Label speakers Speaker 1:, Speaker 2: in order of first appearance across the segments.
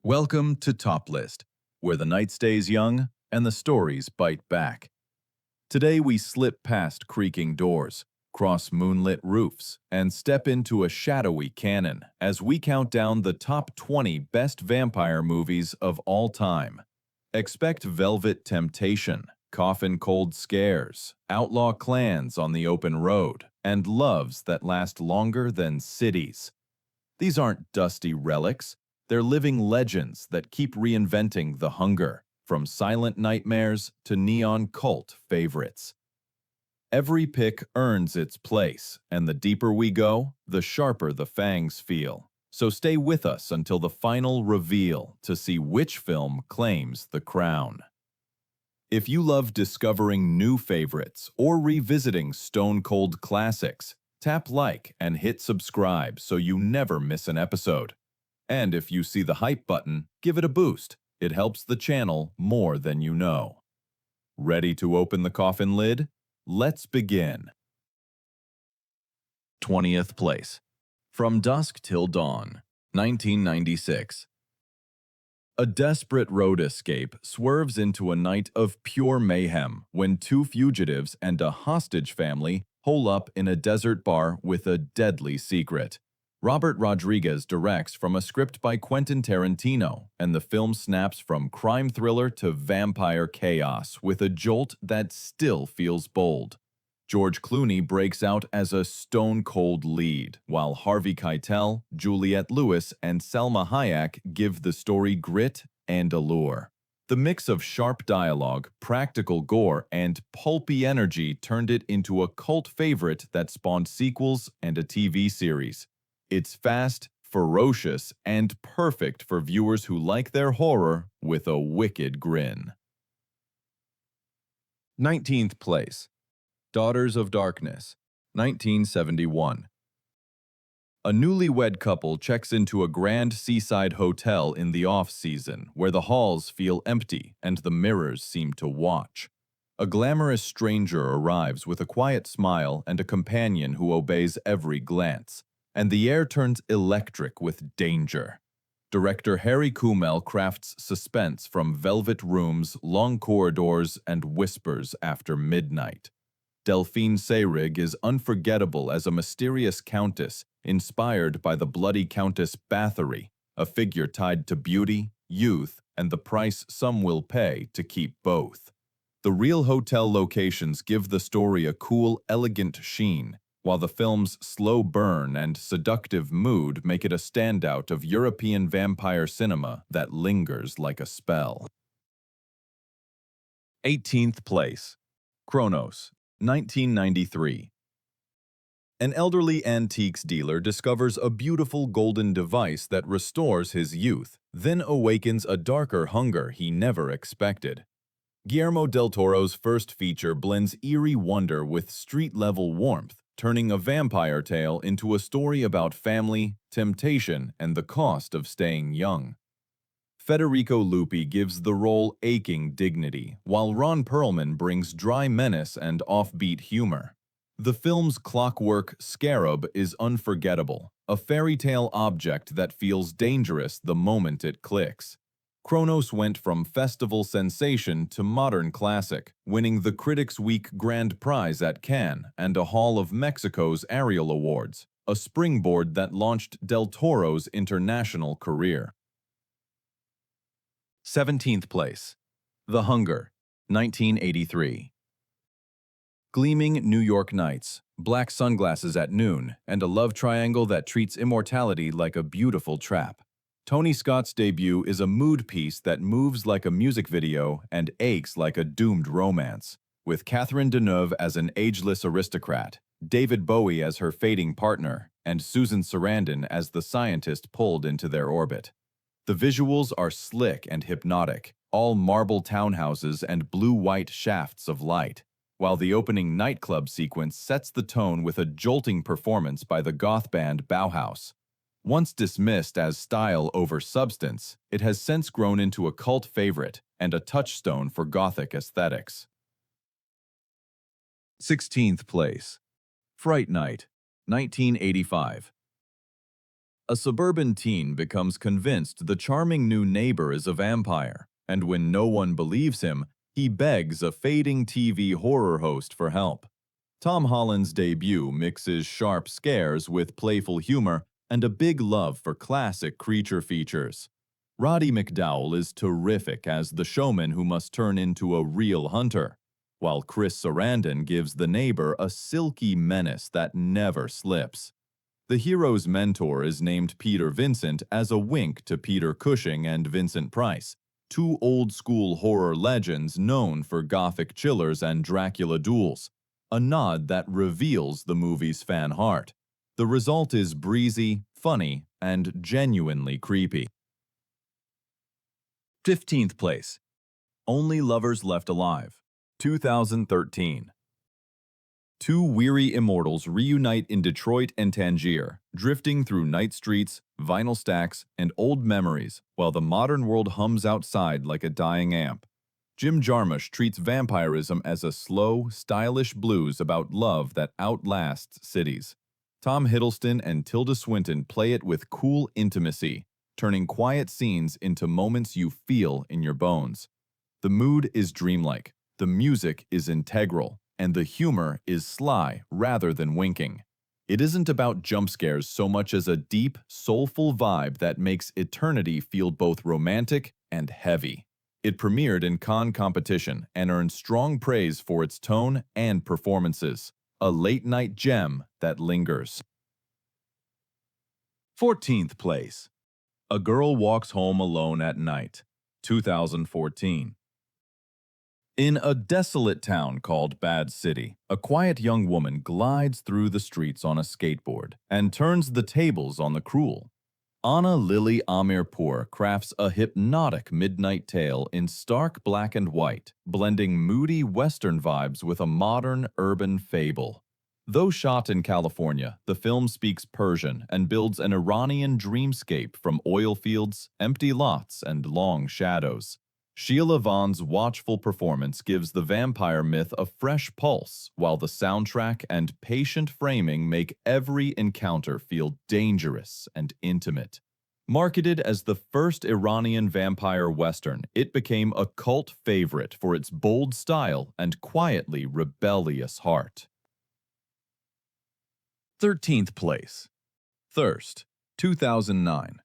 Speaker 1: Welcome to Top List, where the night stays young and the stories bite back. Today we slip past creaking doors, cross moonlit roofs, and step into a shadowy canon as we count down the top 20 best vampire movies of all time. Expect velvet temptation, coffin cold scares, outlaw clans on the open road, and loves that last longer than cities. These aren't dusty relics. They're living legends that keep reinventing the hunger, from silent nightmares to neon cult favorites. Every pick earns its place, and the deeper we go, the sharper the fangs feel. So stay with us until the final reveal to see which film claims the crown. If you love discovering new favorites or revisiting stone-cold classics, tap like and hit subscribe so you never miss an episode. And if you see the hype button, give it a boost. It helps the channel more than you know. Ready to open the coffin lid? Let's begin. 20th place. From Dusk Till Dawn, 1996. A desperate road escape swerves into a night of pure mayhem when two fugitives and a hostage family hole up in a desert bar with a deadly secret. Robert Rodriguez directs from a script by Quentin Tarantino, and the film snaps from crime thriller to vampire chaos with a jolt that still feels bold. George Clooney breaks out as a stone-cold lead, while Harvey Keitel, Juliette Lewis, and Selma Hayek give the story grit and allure. The mix of sharp dialogue, practical gore, and pulpy energy turned it into a cult favorite that spawned sequels and a TV series. It's fast, ferocious, and perfect for viewers who like their horror with a wicked grin. 19th place. Daughters of Darkness, 1971. A newlywed couple checks into a grand seaside hotel in the off-season where the halls feel empty and the mirrors seem to watch. A glamorous stranger arrives with a quiet smile and a companion who obeys every glance, and the air turns electric with danger. Director Harry Kumel crafts suspense from velvet rooms, long corridors, and whispers after midnight. Delphine Seyrig is unforgettable as a mysterious countess inspired by the bloody Countess Bathory, a figure tied to beauty, youth, and the price some will pay to keep both. The real hotel locations give the story a cool, elegant sheen, while the film's slow burn and seductive mood make it a standout of European vampire cinema that lingers like a spell. 18th place. Cronos, 1993. An elderly antiques dealer discovers a beautiful golden device that restores his youth, then awakens a darker hunger he never expected. Guillermo del Toro's first feature blends eerie wonder with street-level warmth, turning a vampire tale into a story about family, temptation, and the cost of staying young. Federico Lupi gives the role aching dignity, while Ron Perlman brings dry menace and offbeat humor. The film's clockwork scarab is unforgettable, a fairy tale object that feels dangerous the moment it clicks. Cronos went from festival sensation to modern classic, winning the Critics' Week Grand Prize at Cannes and a Hall of Mexico's Ariel Awards, a springboard that launched Del Toro's international career. 17th place. The Hunger, 1983. Gleaming New York nights, black sunglasses at noon, and a love triangle that treats immortality like a beautiful trap. Tony Scott's debut is a mood piece that moves like a music video and aches like a doomed romance, with Catherine Deneuve as an ageless aristocrat, David Bowie as her fading partner, and Susan Sarandon as the scientist pulled into their orbit. The visuals are slick and hypnotic, all marble townhouses and blue-white shafts of light, while the opening nightclub sequence sets the tone with a jolting performance by the goth band Bauhaus. Once dismissed as style over substance, it has since grown into a cult favorite and a touchstone for Gothic aesthetics. 16th place. Fright Night, 1985. A suburban teen becomes convinced the charming new neighbor is a vampire, and when no one believes him, he begs a fading TV horror host for help. Tom Holland's debut mixes sharp scares with playful humor and a big love for classic creature features. Roddy McDowall is terrific as the showman who must turn into a real hunter, while Chris Sarandon gives the neighbor a silky menace that never slips. The hero's mentor is named Peter Vincent as a wink to Peter Cushing and Vincent Price, two old-school horror legends known for Gothic chillers and Dracula duels, a nod that reveals the movie's fan heart. The result is breezy, funny, and genuinely creepy. 15th place. Only Lovers Left Alive, 2013. Two weary immortals reunite in Detroit and Tangier, drifting through night streets, vinyl stacks, and old memories, while the modern world hums outside like a dying amp. Jim Jarmusch treats vampirism as a slow, stylish blues about love that outlasts cities. Tom Hiddleston and Tilda Swinton play it with cool intimacy, turning quiet scenes into moments you feel in your bones. The mood is dreamlike, the music is integral, and the humor is sly rather than winking. It isn't about jump scares so much as a deep, soulful vibe that makes eternity feel both romantic and heavy. It premiered in Cannes competition and earned strong praise for its tone and performances, a late-night gem that lingers. 14th place. A Girl Walks Home Alone at Night, 2014. In a desolate town called Bad City, a quiet young woman glides through the streets on a skateboard and turns the tables on the cruel. Anna Lily Amirpour crafts a hypnotic midnight tale in stark black and white, blending moody Western vibes with a modern urban fable. Though shot in California, the film speaks Persian and builds an Iranian dreamscape from oil fields, empty lots, and long shadows. Sheila Vaughn's watchful performance gives the vampire myth a fresh pulse, while the soundtrack and patient framing make every encounter feel dangerous and intimate. Marketed as the first Iranian vampire western, it became a cult favorite for its bold style and quietly rebellious heart. 13th place. Thirst, 2009.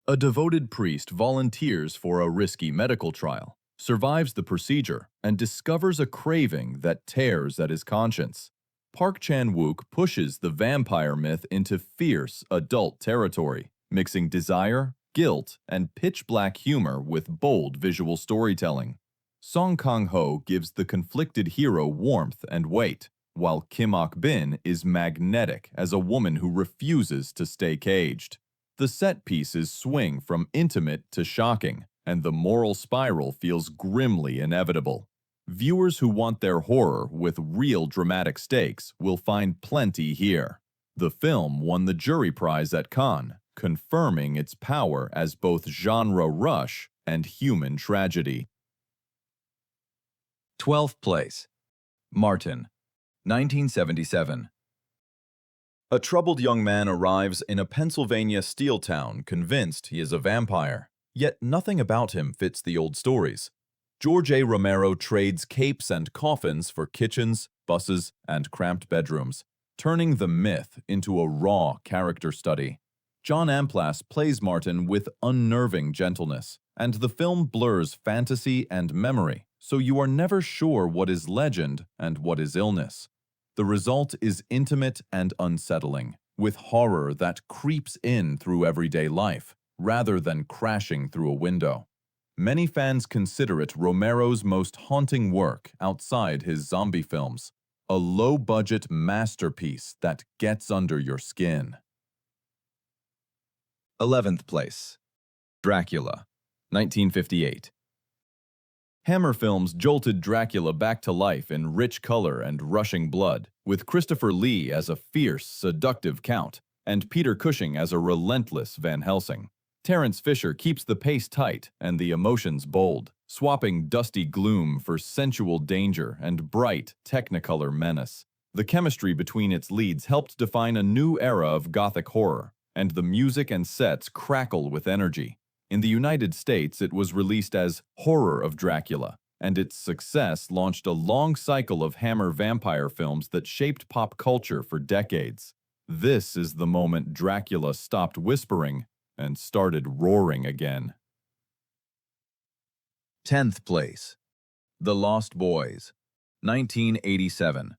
Speaker 1: A devoted priest volunteers for a risky medical trial, survives the procedure, and discovers a craving that tears at his conscience. Park Chan-wook pushes the vampire myth into fierce adult territory, mixing desire, guilt, and pitch-black humor with bold visual storytelling. Song Kang-ho gives the conflicted hero warmth and weight, while Kim Ok-bin is magnetic as a woman who refuses to stay caged. The set pieces swing from intimate to shocking, and the moral spiral feels grimly inevitable. Viewers who want their horror with real dramatic stakes will find plenty here. The film won the jury prize at Cannes, confirming its power as both genre rush and human tragedy. 12th place. Martin, 1977. A troubled young man arrives in a Pennsylvania steel town convinced he is a vampire, yet nothing about him fits the old stories. George A. Romero trades capes and coffins for kitchens, buses, and cramped bedrooms, turning the myth into a raw character study. John Amplas plays Martin with unnerving gentleness, and the film blurs fantasy and memory, so you are never sure what is legend and what is illness. The result is intimate and unsettling, with horror that creeps in through everyday life, rather than crashing through a window. Many fans consider it Romero's most haunting work outside his zombie films, a low-budget masterpiece that gets under your skin. 11th place. Dracula, 1958. Hammer Films jolted Dracula back to life in rich color and rushing blood, with Christopher Lee as a fierce, seductive count, and Peter Cushing as a relentless Van Helsing. Terence Fisher keeps the pace tight and the emotions bold, swapping dusty gloom for sensual danger and bright, technicolor menace. The chemistry between its leads helped define a new era of Gothic horror, and the music and sets crackle with energy. In the United States, it was released as Horror of Dracula, and its success launched a long cycle of Hammer vampire films that shaped pop culture for decades. This is the moment Dracula stopped whispering and started roaring again. 10th place. The Lost Boys, 1987.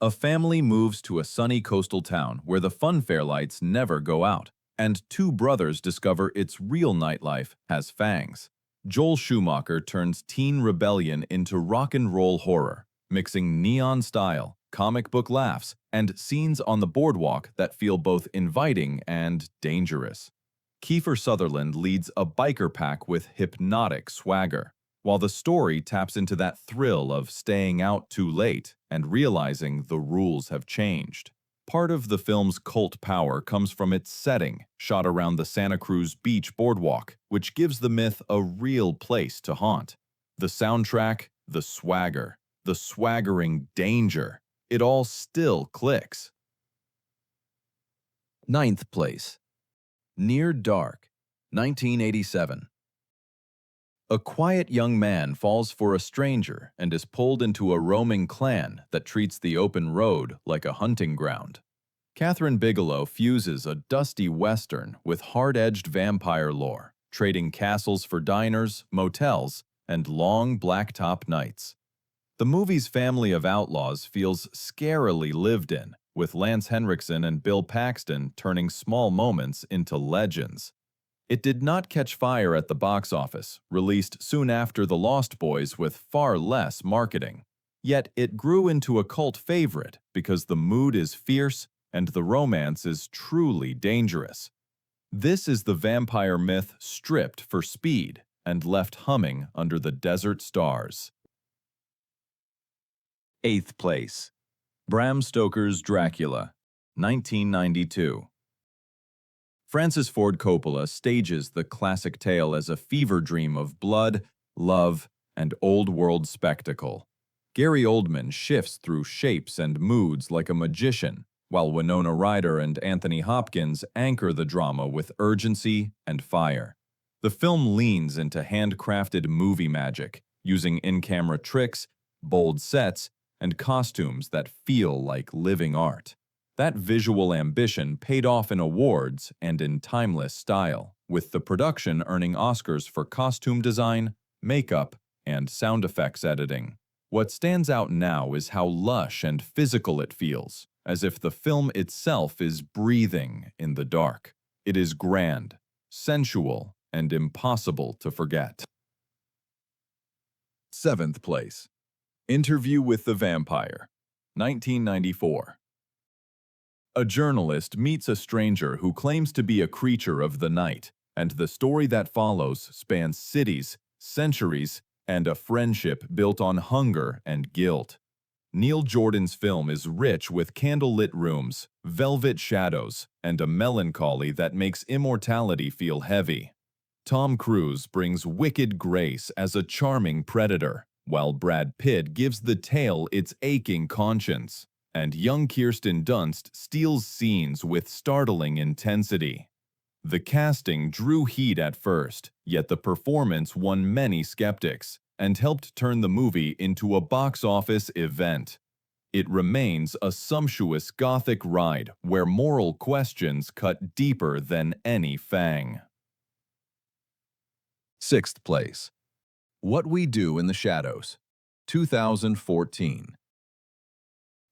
Speaker 1: A family moves to a sunny coastal town where the funfair lights never go out, and two brothers discover its real nightlife has fangs. Joel Schumacher turns teen rebellion into rock and roll horror, mixing neon style, comic book laughs, and scenes on the boardwalk that feel both inviting and dangerous. Kiefer Sutherland leads a biker pack with hypnotic swagger, while the story taps into that thrill of staying out too late and realizing the rules have changed. Part of the film's cult power comes from its setting, shot around the Santa Cruz Beach boardwalk, which gives the myth a real place to haunt. The soundtrack, the swagger, the swaggering danger, it all still clicks. 9th place. Near Dark, 1987. A quiet young man falls for a stranger and is pulled into a roaming clan that treats the open road like a hunting ground. Catherine Bigelow fuses a dusty western with hard-edged vampire lore, trading castles for diners, motels, and long blacktop nights. The movie's family of outlaws feels scarily lived in, with Lance Henriksen and Bill Paxton turning small moments into legends. It did not catch fire at the box office, released soon after The Lost Boys with far less marketing. Yet it grew into a cult favorite because the mood is fierce and the romance is truly dangerous. This is the vampire myth stripped for speed and left humming under the desert stars. 8th place. Bram Stoker's Dracula, 1992. Francis Ford Coppola stages the classic tale as a fever dream of blood, love, and old-world spectacle. Gary Oldman shifts through shapes and moods like a magician, while Winona Ryder and Anthony Hopkins anchor the drama with urgency and fire. The film leans into handcrafted movie magic, using in-camera tricks, bold sets, and costumes that feel like living art. That visual ambition paid off in awards and in timeless style, with the production earning Oscars for costume design, makeup, and sound effects editing. What stands out now is how lush and physical it feels, as if the film itself is breathing in the dark. It is grand, sensual, and impossible to forget. 7th place. Interview with the Vampire, 1994. A journalist meets a stranger who claims to be a creature of the night, and the story that follows spans cities, centuries, and a friendship built on hunger and guilt. Neil Jordan's film is rich with candlelit rooms, velvet shadows, and a melancholy that makes immortality feel heavy. Tom Cruise brings wicked grace as a charming predator, while Brad Pitt gives the tale its aching conscience, and young Kirsten Dunst steals scenes with startling intensity. The casting drew heat at first, yet the performance won many skeptics and helped turn the movie into a box office event. It remains a sumptuous Gothic ride where moral questions cut deeper than any fang. 6th place. What We Do in the Shadows, 2014.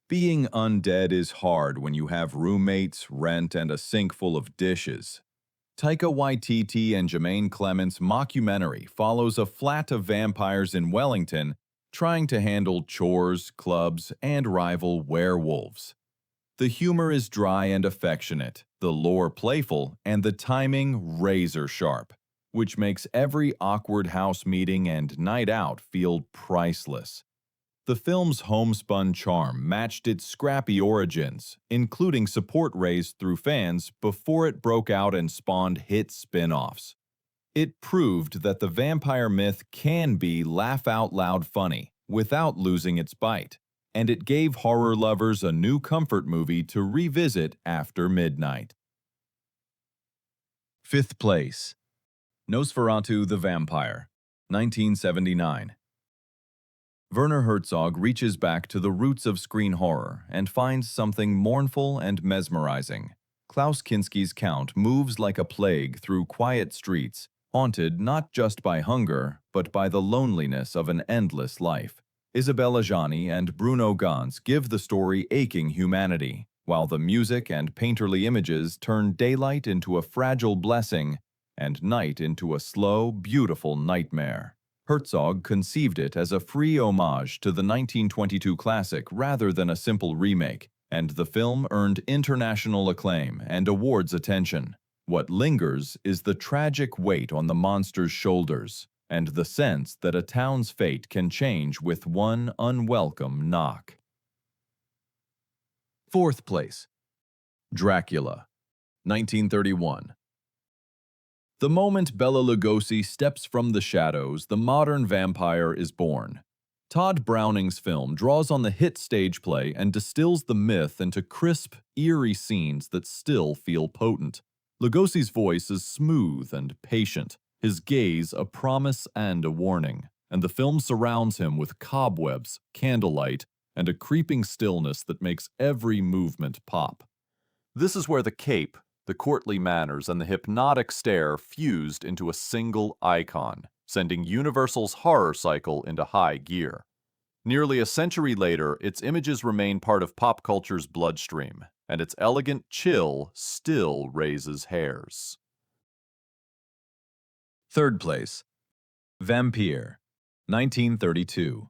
Speaker 1: Being undead is hard when you have roommates, rent, and a sink full of dishes. Taika Waititi and Jermaine Clement's mockumentary follows a flat of vampires in Wellington trying to handle chores, clubs, and rival werewolves. The humor is dry and affectionate, the lore playful, and the timing razor-sharp, which makes every awkward house meeting and night out feel priceless. The film's homespun charm matched its scrappy origins, including support raised through fans before it broke out and spawned hit spin-offs. It proved that the vampire myth can be laugh-out-loud funny without losing its bite, and it gave horror lovers a new comfort movie to revisit after midnight. Fifth place, Nosferatu the Vampyre, 1979. Werner Herzog reaches back to the roots of screen horror and finds something mournful and mesmerizing. Klaus Kinski's Count moves like a plague through quiet streets, haunted not just by hunger, but by the loneliness of an endless life. Isabelle Adjani and Bruno Ganz give the story aching humanity, while the music and painterly images turn daylight into a fragile blessing and night into a slow, beautiful nightmare. Herzog conceived it as a free homage to the 1922 classic rather than a simple remake, and the film earned international acclaim and awards attention. What lingers is the tragic weight on the monster's shoulders, and the sense that a town's fate can change with one unwelcome knock. Fourth place, Dracula, 1931. The moment Bela Lugosi steps from the shadows, the modern vampire is born. Todd Browning's film draws on the hit stage play and distills the myth into crisp, eerie scenes that still feel potent. Lugosi's voice is smooth and patient, his gaze a promise and a warning, and the film surrounds him with cobwebs, candlelight, and a creeping stillness that makes every movement pop. This is where the cape, the courtly manners, and the hypnotic stare fused into a single icon, sending Universal's horror cycle into high gear. Nearly a century later, its images remain part of pop culture's bloodstream, and its elegant chill still raises hairs. Third place, Vampyr, 1932.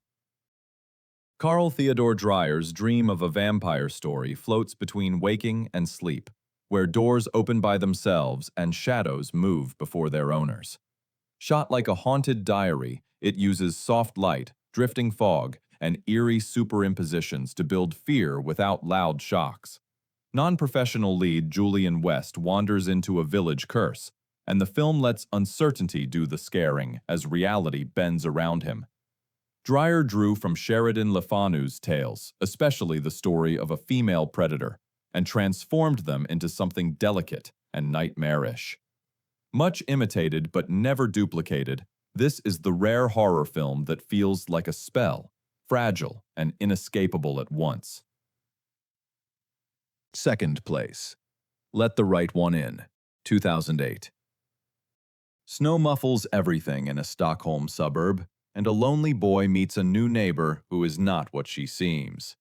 Speaker 1: Carl Theodor Dreyer's dream of a vampire story floats between waking and sleep, where doors open by themselves and shadows move before their owners. Shot like a haunted diary, it uses soft light, drifting fog, and eerie superimpositions to build fear without loud shocks. Non-professional lead Julian West wanders into a village curse, and the film lets uncertainty do the scaring as reality bends around him. Dreyer drew from Sheridan Le Fanu's tales, especially the story of a female predator, and transformed them into something delicate and nightmarish. Much imitated but never duplicated, this is the rare horror film that feels like a spell, fragile and inescapable at once. Second place, Let the Right One In, 2008. Snow muffles everything in a Stockholm suburb, and a lonely boy meets a new neighbor who is not what she seems.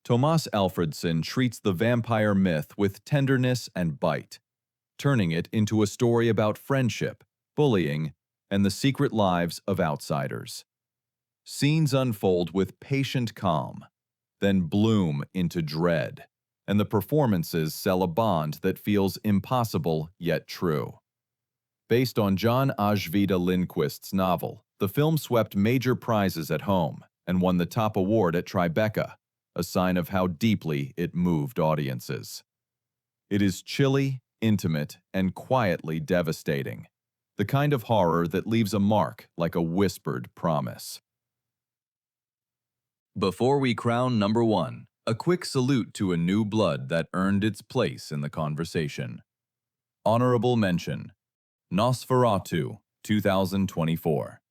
Speaker 1: Tomas Alfredson treats the vampire myth with tenderness and bite, turning it into a story about friendship, bullying, and the secret lives of outsiders. Scenes unfold with patient calm, then bloom into dread, and the performances sell a bond that feels impossible yet true. Based on John Ajvida Lindquist's novel, the film swept major prizes at home and won the top award at Tribeca, a sign of how deeply it moved audiences. It is chilly, intimate, and quietly devastating, the kind of horror that leaves a mark like a whispered promise. Before we crown number one, a quick salute to a new blood that earned its place in the conversation. Honorable mention, Nosferatu, 2024.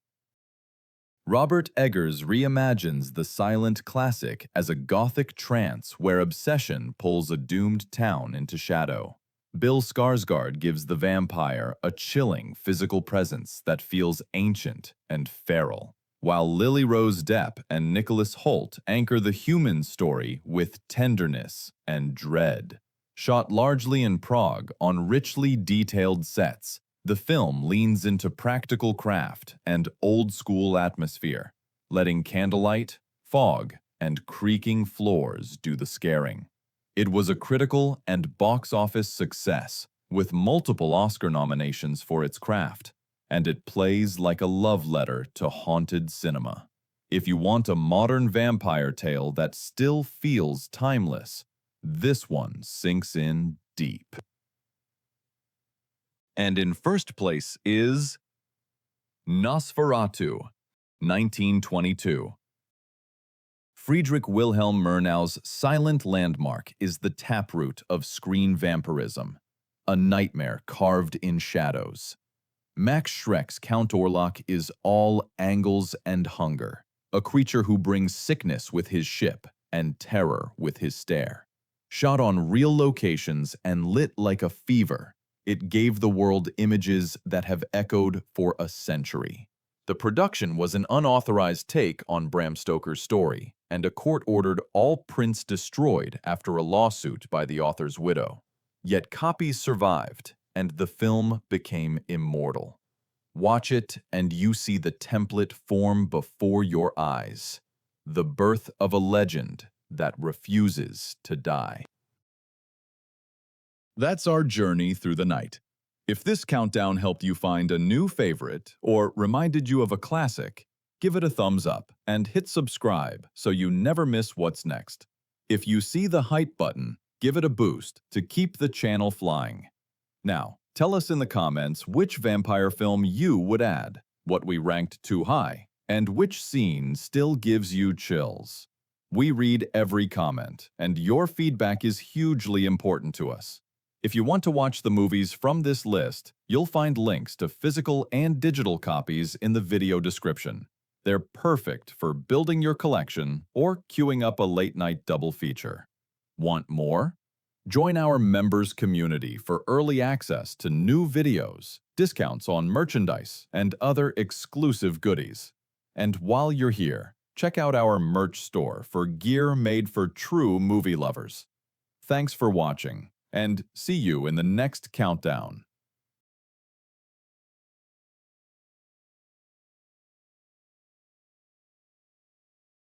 Speaker 1: Robert Eggers reimagines the silent classic as a Gothic trance where obsession pulls a doomed town into shadow. Bill Skarsgård gives the vampire a chilling physical presence that feels ancient and feral, while Lily Rose Depp and Nicholas Hoult anchor the human story with tenderness and dread. Shot largely in Prague on richly detailed sets, the film leans into practical craft and old-school atmosphere, letting candlelight, fog, and creaking floors do the scaring. It was a critical and box office success, with multiple Oscar nominations for its craft, and it plays like a love letter to haunted cinema. If you want a modern vampire tale that still feels timeless, this one sinks in deep. And in first place is Nosferatu, 1922. Friedrich Wilhelm Murnau's silent landmark is the taproot of screen vampirism. a nightmare carved in shadows. Max Schreck's Count Orlok is all angles and hunger, a creature who brings sickness with his ship and terror with his stare. Shot on real locations and lit like a fever, it gave the world images that have echoed for a century. The production was an unauthorized take on Bram Stoker's story, and a court ordered all prints destroyed after a lawsuit by the author's widow. Yet copies survived, and the film became immortal. Watch it, and you see the template form before your eyes. The birth of a legend that refuses to die. That's our journey through the night. If this countdown helped you find a new favorite or reminded you of a classic, give it a thumbs up and hit subscribe so you never miss what's next. If you see the hype button, give it a boost to keep the channel flying. Now, tell us in the comments which vampire film you would add, what we ranked too high, and which scene still gives you chills. We read every comment, and your feedback is hugely important to us. If you want to watch the movies from this list, you'll find links to physical and digital copies in the video description. They're perfect for building your collection or queuing up a late-night double feature. Want more? Join our members community for early access to new videos, discounts on merchandise, and other exclusive goodies. And while you're here, check out our merch store for gear made for true movie lovers. Thanks for watching, and see you in the next countdown.